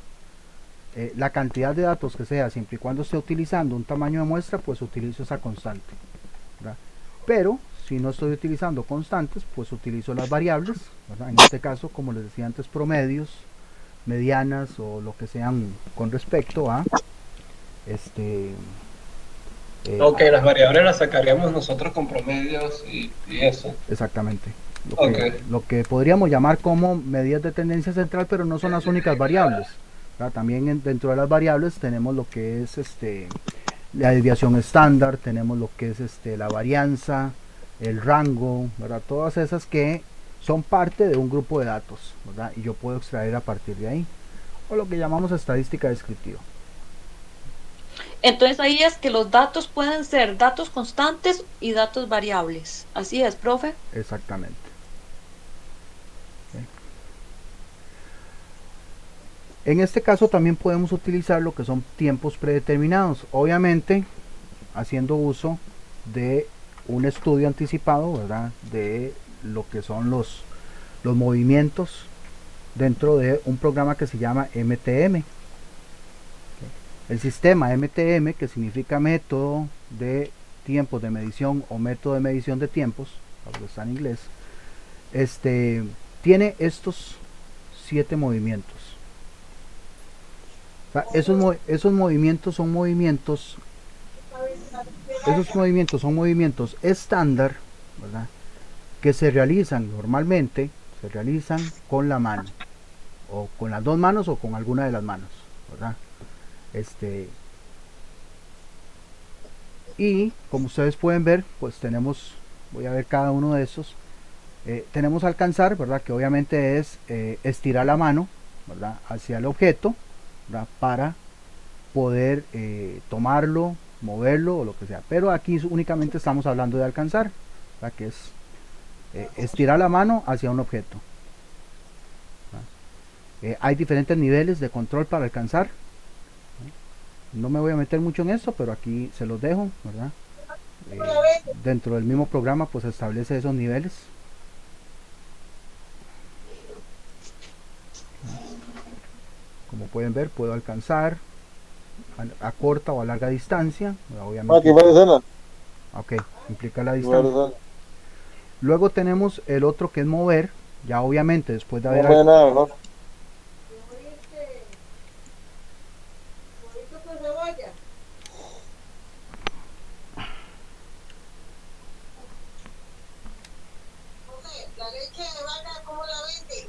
la cantidad de datos que sea, siempre y cuando esté utilizando un tamaño de muestra, pues utilizo esa constante, ¿verdad? Pero si no estoy utilizando constantes, pues utilizo las variables, ¿verdad? En este caso, como les decía antes, promedios, medianas o lo que sean con respecto a Ok, las variables las sacaríamos nosotros con promedios y eso. exactamente. Ok. Lo que podríamos llamar como medidas de tendencia central, pero no son las únicas variables, ¿verdad? También dentro de las variables tenemos lo que es la desviación estándar, tenemos lo que es la varianza, el rango, ¿verdad? Todas esas que son parte de un grupo de datos, ¿verdad? Y yo puedo extraer a partir de ahí, o lo que llamamos estadística descriptiva. Entonces ahí es que los datos pueden ser datos constantes y datos variables. Así es, profe. Exactamente. ¿Sí? En este caso también podemos utilizar lo que son tiempos predeterminados, obviamente haciendo uso de un estudio anticipado, ¿verdad? De lo que son los movimientos dentro de un programa que se llama MTM. El sistema MTM, que significa método de tiempos de medición o método de medición de tiempos, algo está en inglés, tiene estos 7 movimientos. O sea, esos movimientos son movimientos estándar, ¿verdad? Que se realizan normalmente, con la mano, o con las dos manos o con alguna de las manos, ¿verdad? Y como ustedes pueden ver, pues voy a ver cada uno de esos. Tenemos alcanzar, ¿verdad? Que obviamente es estirar la mano, ¿verdad? Hacia el objeto, ¿verdad? Para poder tomarlo, moverlo o lo que sea. Pero aquí únicamente estamos hablando de alcanzar, ¿verdad? Que es estirar la mano hacia un objeto. Hay diferentes niveles de control para alcanzar. No me voy a meter mucho en esto, pero aquí se los dejo, ¿verdad? Dentro del mismo programa pues establece esos niveles. Como pueden ver, puedo alcanzar a corta o a larga distancia, obviamente. Ok, implica la distancia. Luego tenemos el otro que es mover, ya obviamente después de haber la leche de vaca, ¿cómo la vende?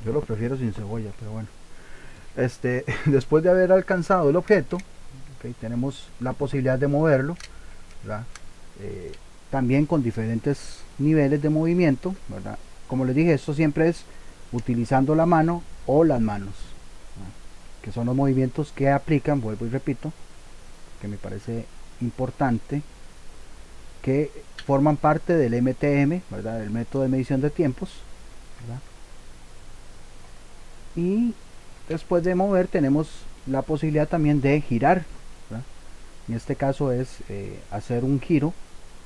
Yo lo prefiero sin cebolla, pero bueno. Después de haber alcanzado el objeto, okay, tenemos la posibilidad de moverlo, ¿verdad? También con diferentes niveles de movimiento, ¿verdad? Como les dije, esto siempre es utilizando la mano o las manos, ¿verdad? Que son los movimientos que aplican, vuelvo y repito, que me parece importante, que forman parte del MTM, ¿verdad? El método de medición de tiempos, ¿verdad? Y después de mover tenemos la posibilidad también de girar, ¿verdad? En este caso es hacer un giro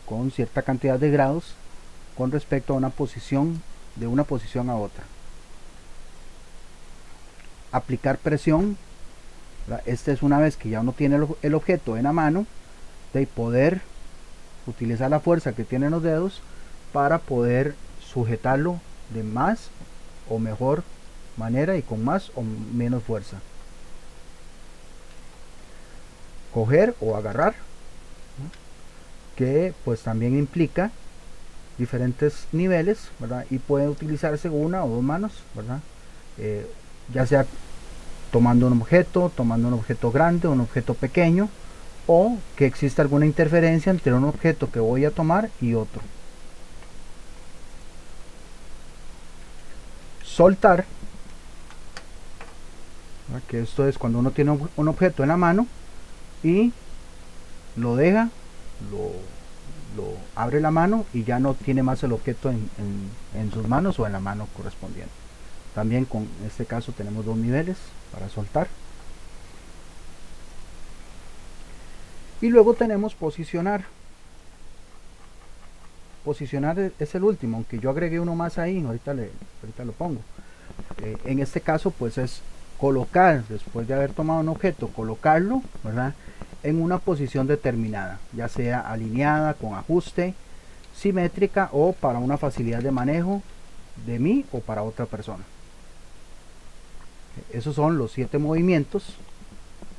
con cierta cantidad de grados con respecto a una posición, de una posición a otra. Aplicar presión, ¿verdad? Esta es una vez que ya uno tiene el objeto en la mano, de poder utilizar la fuerza que tienen los dedos para poder sujetarlo de más o mejor manera y con más o menos fuerza. coger o agarrar, ¿no? Que pues también implica diferentes niveles, ¿verdad? Y puede utilizarse una o dos manos, ¿verdad? Ya sea tomando un objeto grande, un objeto pequeño, o que exista alguna interferencia entre un objeto que voy a tomar y otro. Soltar, ¿verdad? Que esto es cuando uno tiene un objeto en la mano y lo deja, lo abre la mano y ya no tiene más el objeto en sus manos o en la mano correspondiente. También con este caso tenemos dos niveles para soltar. Y luego tenemos posicionar. Posicionar es el último, aunque yo agregué uno más ahí, ahorita lo pongo. En este caso pues es colocar, después de haber tomado un objeto, colocarlo, ¿verdad?, en una posición determinada, ya sea alineada, con ajuste, simétrica o para una facilidad de manejo de mí o para otra persona. Esos son los 7 movimientos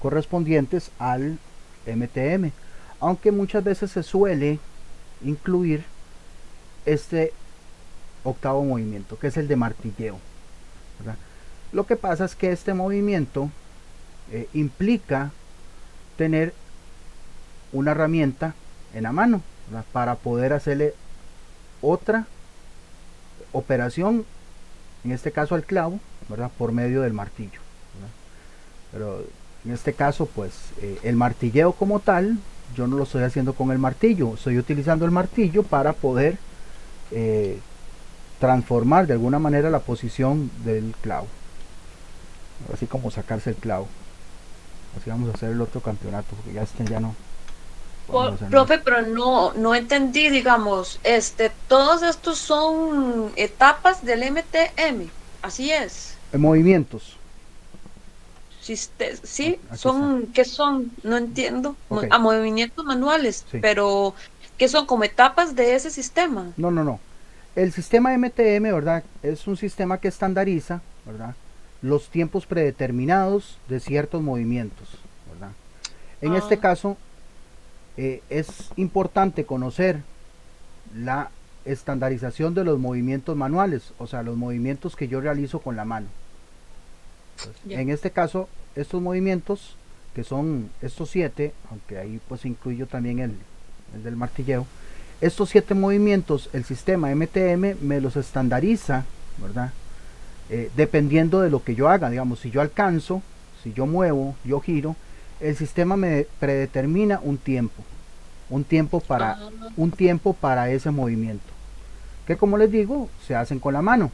correspondientes al MTM, aunque muchas veces se suele incluir este octavo movimiento, que es el de martilleo, ¿verdad? Lo que pasa es que este movimiento implica tener una herramienta en la mano, ¿verdad?, para poder hacerle otra operación, en este caso al clavo, ¿verdad?, por medio del martillo, ¿verdad? Pero en este caso pues el martilleo como tal yo no lo estoy haciendo con el martillo, estoy utilizando el martillo para poder transformar de alguna manera la posición del clavo, así como sacarse el clavo. Así vamos a hacer el otro campeonato, porque ya no podemos hacer nada. Profe, pero no entendí, digamos, todos estos son etapas del MTM, así es. Movimientos. Sí, Aquí son, ¿qué son? No entiendo. Ok. A movimientos manuales, Sí. pero ¿qué son como etapas de ese sistema? No. El sistema MTM, ¿verdad?, es un sistema que estandariza, ¿verdad?, los tiempos predeterminados de ciertos movimientos, ¿verdad? En este caso, es importante conocer la estandarización de los movimientos manuales, o sea, los movimientos que yo realizo con la mano. Entonces, en este caso, estos movimientos, que son estos 7, aunque ahí pues incluyo también el del martilleo, estos 7 movimientos, el sistema MTM me los estandariza, ¿verdad?, dependiendo de lo que yo haga. Digamos, si yo alcanzo, si yo muevo, yo giro, el sistema me predetermina un tiempo para ese movimiento, que como les digo, se hacen con la mano.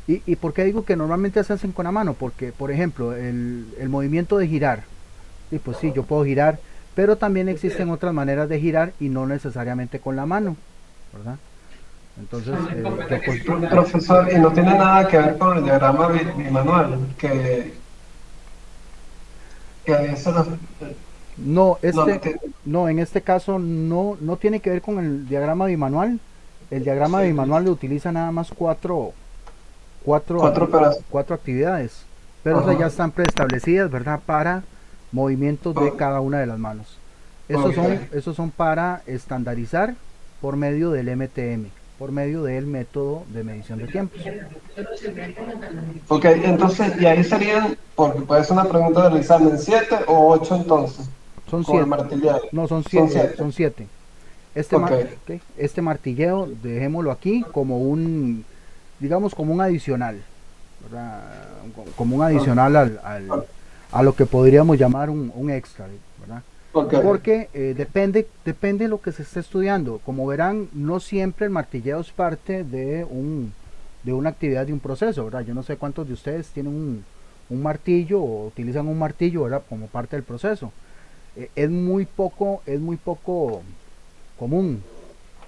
¿Y por qué digo que normalmente se hacen con la mano? Porque, por ejemplo, el movimiento de girar, y pues sí, yo puedo girar, pero también existen otras maneras de girar y no necesariamente con la mano, ¿verdad? Entonces, Profesor, y no tiene nada que ver con el diagrama bimanual, que eso no, no, no, en este caso no tiene que ver con el diagrama bimanual. El diagrama bimanual le utiliza nada más cuatro actividades, pero esas ya están preestablecidas, ¿verdad?, para movimientos de cada una de las manos. Esos son para estandarizar por medio del MTM, por medio del método de medición de tiempos. Ok, entonces, y ahí serían, porque puede ser una pregunta del examen, 7 o 8 entonces, Son con el 7. martilleo. No, son Son 7. 7. Son 7. Ok. Este martilleo, dejémoslo aquí como digamos como un adicional, ¿verdad?, como un adicional a lo que podríamos llamar un extra, ¿verdad? Okay. Porque depende de lo que se esté estudiando. Como verán, no siempre el martilleo es parte de una actividad, de un proceso, ¿verdad? Yo no sé cuántos de ustedes tienen un martillo o utilizan un martillo, ¿verdad?, como parte del proceso. Es muy poco común,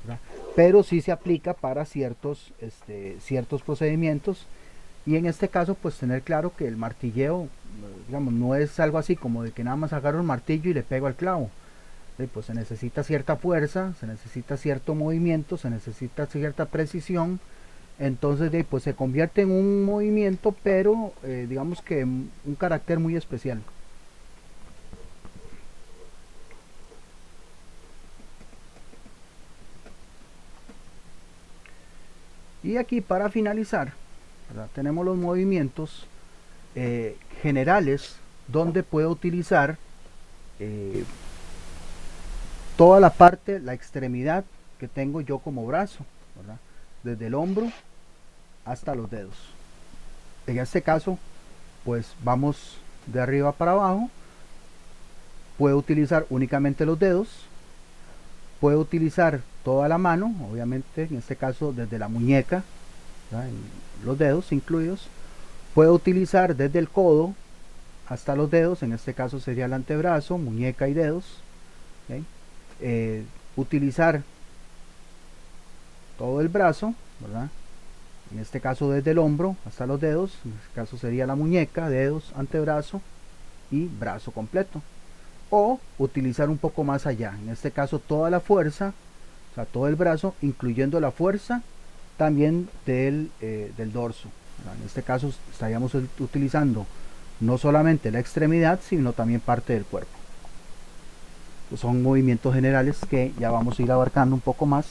¿verdad?, pero sí se aplica para ciertos procedimientos. Y en este caso, pues tener claro que el martilleo, digamos, no es algo así como de que nada más agarro el martillo y le pego al clavo. Pues se necesita cierta fuerza, se necesita cierto movimiento, se necesita cierta precisión. Entonces, pues se convierte en un movimiento, pero digamos que un carácter muy especial. Y aquí para finalizar, ¿verdad? Tenemos los movimientos generales donde puedo utilizar toda la parte, la extremidad que tengo yo como brazo, ¿verdad? Desde el hombro hasta los dedos. En este caso, pues vamos de arriba para abajo. Puedo utilizar únicamente los dedos. Puedo utilizar toda la mano, obviamente en este caso desde la muñeca, ¿verdad? Los dedos incluidos. Puedo utilizar desde el codo hasta los dedos, en este caso sería el antebrazo, muñeca y dedos. ¿Okay? Utilizar todo el brazo, ¿verdad? En este caso desde el hombro hasta los dedos, en este caso sería la muñeca, dedos, antebrazo y brazo completo. O utilizar un poco más allá, en este caso toda la fuerza, o sea, todo el brazo, incluyendo la fuerza también del dorso. En este caso estaríamos utilizando no solamente la extremidad, sino también parte del cuerpo. Pues son movimientos generales que ya vamos a ir abarcando un poco más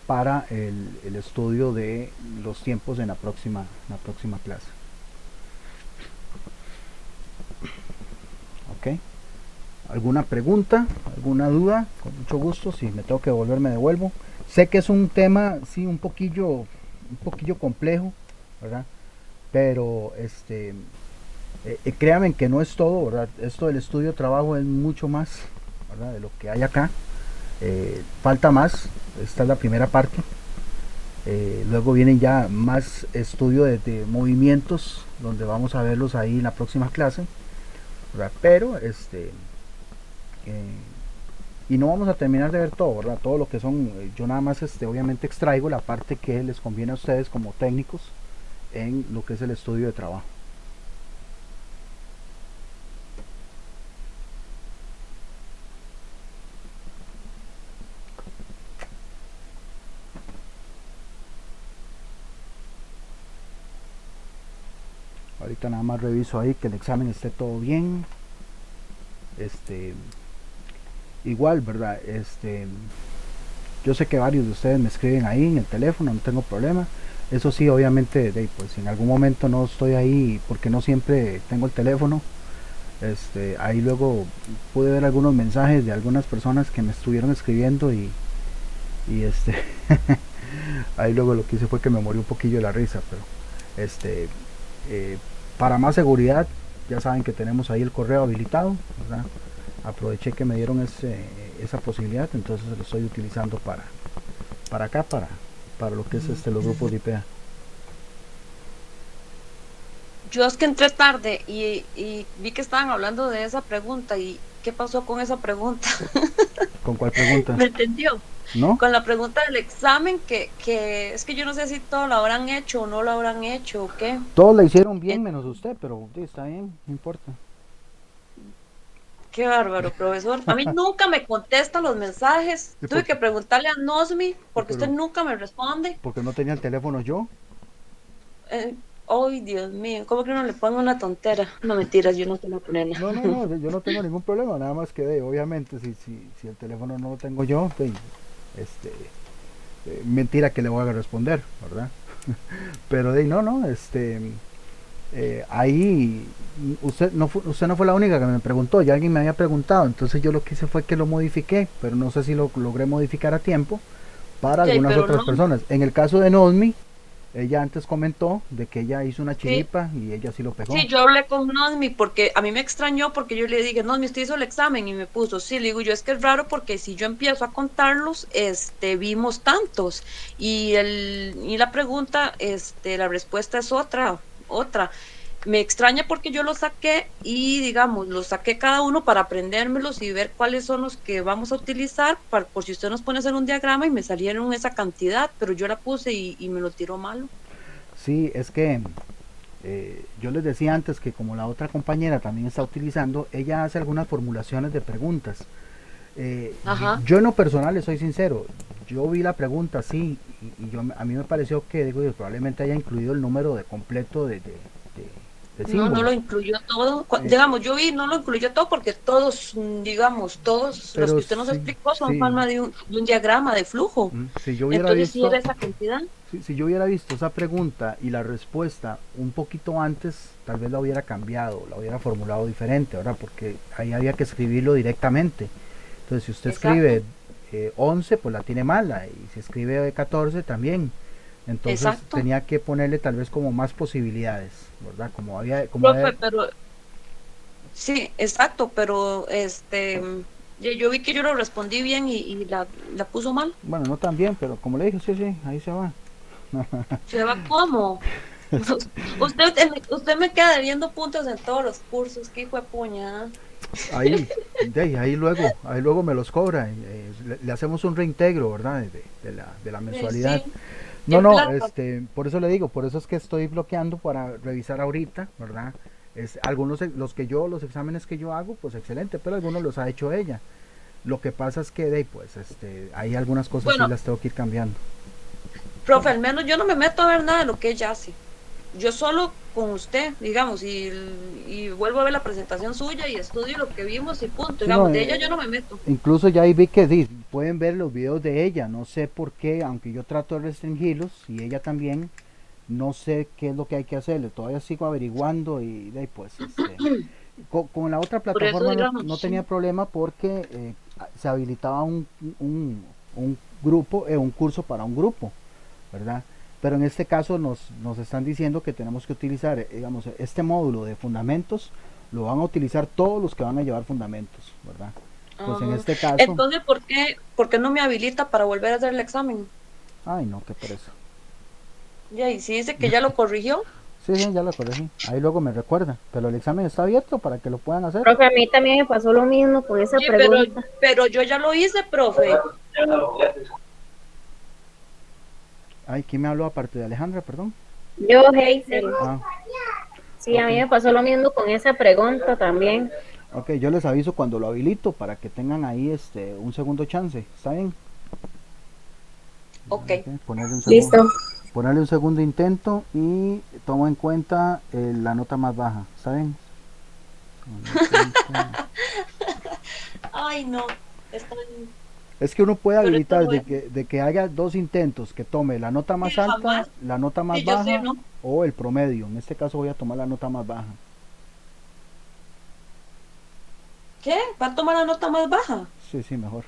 para el estudio de los tiempos en la próxima clase. Ok. ¿Alguna pregunta? ¿Alguna duda? Con mucho gusto. Si me tengo que devolver, me devuelvo. Sé que es un tema, sí, un poquillo complejo, ¿verdad? Pero créanme que no es todo, ¿verdad? Esto del estudio de trabajo es mucho más, ¿verdad? De lo que hay acá. Falta más. Esta es la primera parte. Luego vienen ya más estudio de movimientos, donde vamos a verlos ahí en la próxima clase, ¿verdad? Pero y no vamos a terminar de ver todo, ¿verdad? Todo lo que son, yo nada más obviamente extraigo la parte que les conviene a ustedes como técnicos en lo que es el estudio de trabajo. Ahorita nada más reviso ahí que el examen esté todo bien. Igual, ¿verdad? Yo sé que varios de ustedes me escriben ahí en el teléfono, no tengo problema. Eso sí, obviamente, pues si en algún momento no estoy ahí, porque no siempre tengo el teléfono, ahí luego pude ver algunos mensajes de algunas personas que me estuvieron escribiendo y ahí luego lo que hice fue que me morí un poquillo de la risa, pero para más seguridad, ya saben que tenemos ahí el correo habilitado, ¿verdad? Aproveché que me dieron esa posibilidad, entonces lo estoy utilizando para acá, para lo que es los grupos de IPEA. Yo es que entré tarde y vi que estaban hablando de esa pregunta y ¿qué pasó con esa pregunta? ¿Con cuál pregunta? ¿Me entendió? ¿No? Con la pregunta del examen, que es que yo no sé si todo lo habrán hecho o no lo habrán hecho o qué. Todos la hicieron bien menos usted, pero sí, está bien, no importa. Qué bárbaro, profesor. A mí nunca me contesta los mensajes. ¿Y Tuve por que preguntarle a Nosmi porque Pero- usted nunca me responde. Porque no tenía el teléfono yo. Ay, Dios mío, ¿cómo que uno le pone una tontera? No, mentiras, yo no te la poner nada. No, yo no tengo ningún problema, nada más que obviamente si el teléfono no lo tengo yo, pues, mentira que le voy a responder, ¿verdad? Pero ahí usted no fue la única que me preguntó, ya alguien me había preguntado, entonces yo lo que hice fue que lo modifiqué, pero no sé si lo logré modificar a tiempo para Sí, algunas pero otras no. personas. En el caso de Nosmi, ella antes comentó de que ella hizo una chiripa y ella sí lo pegó. Sí, yo hablé con Nosmi porque a mí me extrañó porque yo le dije, Nosmi, ¿usted hizo el examen? Y me puso, sí, le digo yo, es que es raro porque si yo empiezo a contarlos, vimos tantos. Y la pregunta, la respuesta es otra. Me extraña porque yo los saqué y, digamos, los saqué cada uno para aprendérmelos y ver cuáles son los que vamos a utilizar, por si usted nos pone a hacer un diagrama y me salieron esa cantidad, pero yo la puse y me lo tiró malo. Sí, es que yo les decía antes que como la otra compañera también está utilizando, ella hace algunas formulaciones de preguntas. Ajá. Yo en lo personal, les soy sincero, yo vi la pregunta, sí, y a mí me pareció que probablemente haya incluido el número de completo de No, no lo símbolos. incluyó todo. Eh, Digamos, yo vi, no lo incluyó todo porque todos, digamos, todos los pero que usted nos sí, explicó son sí, forma de un diagrama de flujo. si yo hubiera Entonces, sí era visto, esa cantidad. si yo hubiera visto esa pregunta y la respuesta un poquito antes, tal vez la hubiera cambiado, la hubiera formulado diferente, ¿verdad? Porque ahí había que escribirlo directamente. Entonces, si usted Exacto, escribe 11, pues la tiene mala, y si escribe 14 también. Entonces exacto. tenía que ponerle tal vez como más posibilidades, ¿verdad? Profe, pero sí, exacto, pero yo vi que yo lo respondí bien y la puso mal. bueno, no tan bien, pero como le dije, sí, sí, ahí se va. ¿Se va cómo? Usted me queda debiendo puntos en todos los cursos, qué hijo de puña. Ahí, ahí luego me los cobra, le hacemos un reintegro, ¿verdad? De la mensualidad. Sí, No, en no, plata. por eso le digo, por eso es que estoy bloqueando para revisar ahorita, ¿verdad? Algunos, los exámenes que yo hago, pues excelente, pero algunos los ha hecho ella. Lo que pasa es que, pues, hay algunas cosas sí Bueno, las tengo que ir cambiando. profe, al menos yo no me meto a ver nada de lo que ella hace. Yo solo con usted, digamos, y vuelvo a ver la presentación suya y estudio lo que vimos y punto. Sí, no, Digamos, de ella yo no me meto. incluso ya ahí vi que sí, pueden ver los videos de ella, no sé por qué, aunque yo trato de restringirlos, y ella también, no sé qué es lo que hay que hacerle, todavía sigo averiguando pues, con la otra Por eso, plataforma no digamos, tenía problema porque se habilitaba un grupo, un curso para un grupo, ¿verdad? Pero en este caso nos están diciendo que tenemos que utilizar, digamos, este módulo de fundamentos, lo van a utilizar todos los que van a llevar fundamentos, ¿verdad? Pues en ah, este caso, entonces, ¿por qué no me habilita para volver a hacer el examen? ay no, qué pereza. Ya, y si dice que ya lo corrigió. Sí, sí, ya lo corregí. Ahí luego me recuerda. Pero el examen está abierto para que lo puedan hacer. Profe, a mí también me pasó lo mismo con esa Oye, pero, pregunta. pero yo ya lo hice, profe. Ay, ¿quién me habló aparte de Alejandra, perdón? Yo, Hazel, Ah, sí, a ok. mí me pasó lo mismo con esa pregunta también. Ok, yo les aviso cuando lo habilito para que tengan ahí un segundo chance. ¿Está bien? Ok. Ok, Listo. ponerle un segundo intento y tomo en cuenta la nota más baja. ¿Está bien? Tomo en cuenta- Ay, no. Están, Es que uno puede pero esto habilitar no es. de que haya dos intentos, que tome la nota Sí, más alta, jamás. la nota más Sí, yo sé, baja ¿no? o el promedio. En este caso voy a tomar la nota más baja. ¿Qué? ¿Va a tomar la nota más baja? Sí, sí, mejor.